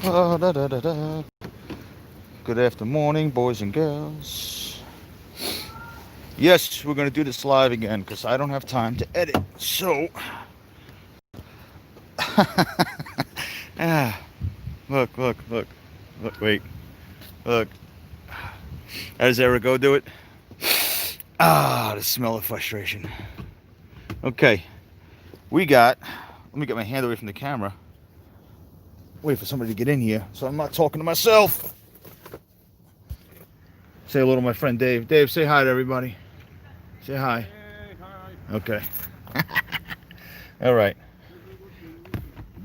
Da, da, da, da. Good afternoon, boys and girls. Yes, we're going to do this live again because I don't have time to edit. So, ah, look, wait, look. How does Eric do it? Ah, the smell of frustration. Okay, we got, let me get my hand away from the camera. Wait for somebody to get in here so I'm not talking to myself. Say hello to my friend Dave. Dave, say hi to everybody. Say hi. Hey, hi. Okay. All right.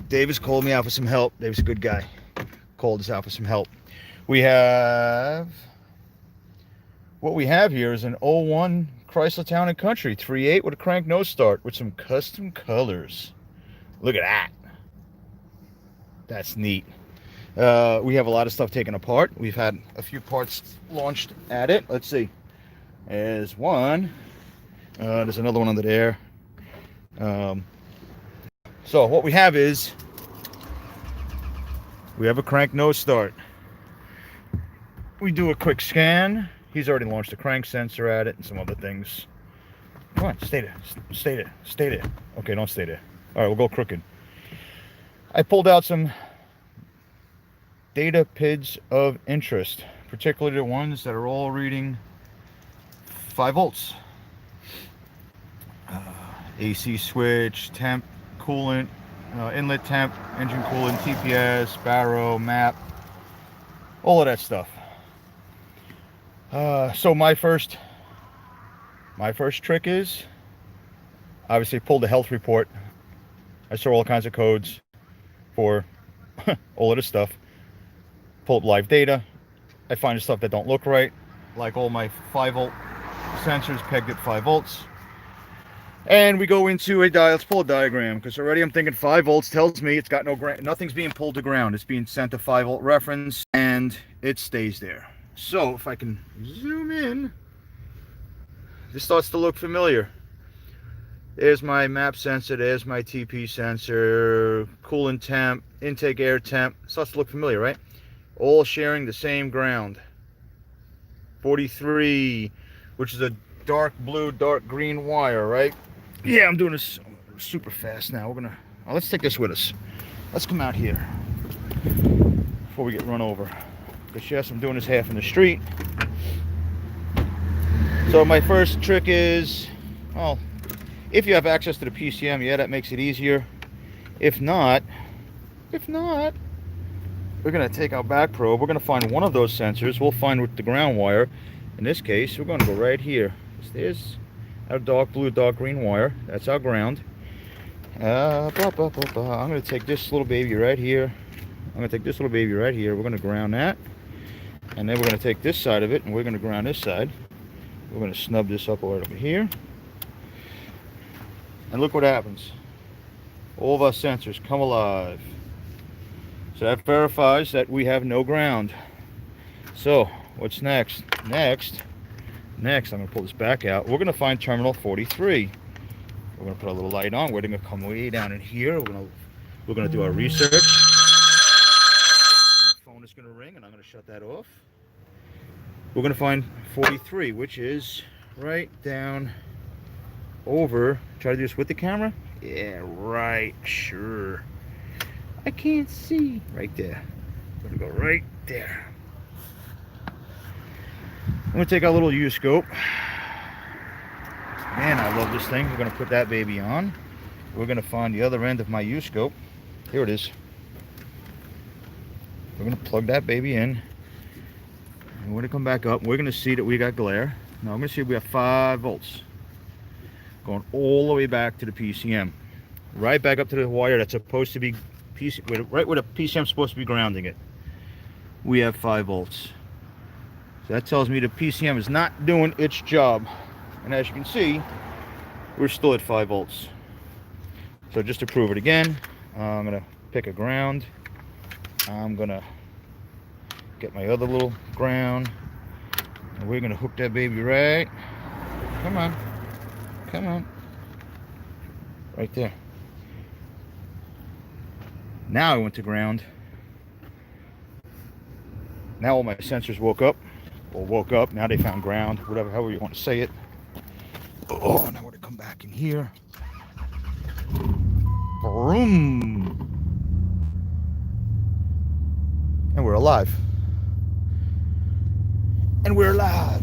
Davis called me out for some help. Davis is a good guy. Called us out for some help. We have, what we have here is an '01 Chrysler Town and Country 3.8 with a crank nose start with some custom colors. Look at that. That's neat. We have a lot of stuff taken apart. We've had a few parts launched at it. Let's see. There's one. There's another one under there. So what we have is we have a crank nose start. We do a quick scan. He's already launched a crank sensor at it and some other things. Come on, stay there. Stay there. Stay there. Okay, don't stay there. All right, we'll go crooked. I pulled out some data PIDs of interest, particularly the ones that are all reading 5 volts. AC switch, temp, coolant, inlet temp, engine coolant, TPS, baro, map, all of that stuff. So my first trick is obviously pull the health report. I saw all kinds of codes for all of this stuff. Pull up live data. I find the stuff that don't look right, like all my 5 volt sensors pegged at 5 volts. And we go into let's pull a diagram, because already I'm thinking 5 volts tells me it's got nothing's being pulled to ground. It's being sent to 5 volt reference and it stays there. So if I can zoom in, this starts to look familiar. There's my map sensor, there's my TP sensor, coolant temp, intake air temp. It starts to look familiar, right? All sharing the same ground. 43, which is a dark blue, dark green wire, right? Yeah, I'm doing this super fast now. Let's take this with us. Let's come out here before we get run over. Because yes, I'm doing this half in the street. So my first trick is, well, if you have access to the PCM, yeah, that makes it easier. If not, we're gonna take our back probe. We're gonna find one of those sensors. We'll find with the ground wire. In this case, we're gonna go right here. There's our dark blue, dark green wire. That's our ground. I'm gonna take this little baby right here. We're gonna ground that. And then we're gonna take this side of it and we're gonna ground this side. We're gonna snub this up right over here. And look what happens. All of our sensors come alive. So that verifies that we have no ground. So what's next? Next, I'm gonna pull this back out. We're gonna find terminal 43. We're gonna put a little light on. We're gonna come way down in here. We're gonna do our research. My phone is gonna ring, and I'm gonna shut that off. We're gonna find 43, which is right down over. Try to do this with the camera. Yeah, right. Sure. I can't see. Right there. We're gonna go right there. I'm gonna take our little U-scope. Man, I love this thing. We're gonna put that baby on. We're gonna find the other end of my U-scope. Here it is. We're gonna plug that baby in. And we're gonna come back up. We're gonna see that we got glare. Now I'm gonna see we have 5 volts. Going all the way back to the PCM. Right back up to the wire that's supposed to be right where the PCM is supposed to be grounding it. We have 5 volts. So that tells me the PCM is not doing its job. And as you can see, we're still at 5 volts. So just to prove it again, I'm gonna pick a ground. I'm gonna get my other little ground. And we're gonna hook that baby right. Come on. Right there. Now I went to ground. Now all my sensors woke up. Now they found ground, whatever, however you want to say it. Oh, now we're to come back in here. Boom. And we're alive. And we're alive.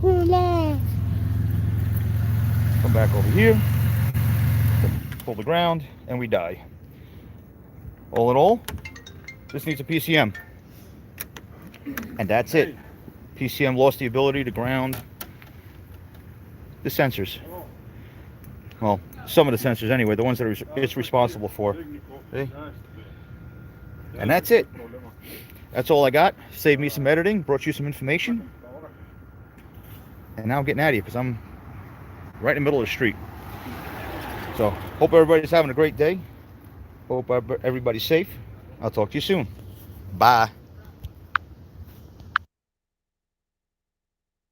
We're alive. Come back over here. Pull the ground, and we die. All in all, this needs a PCM. And that's it. PCM lost the ability to ground the sensors. Well, some of the sensors anyway, the ones that it's responsible for. See? And that's it. That's all I got. Saved me some editing, brought you some information. And now I'm getting out of here because I'm right in the middle of the street. So, hope everybody's having a great day. Hope everybody's safe. I'll talk to you soon. Bye.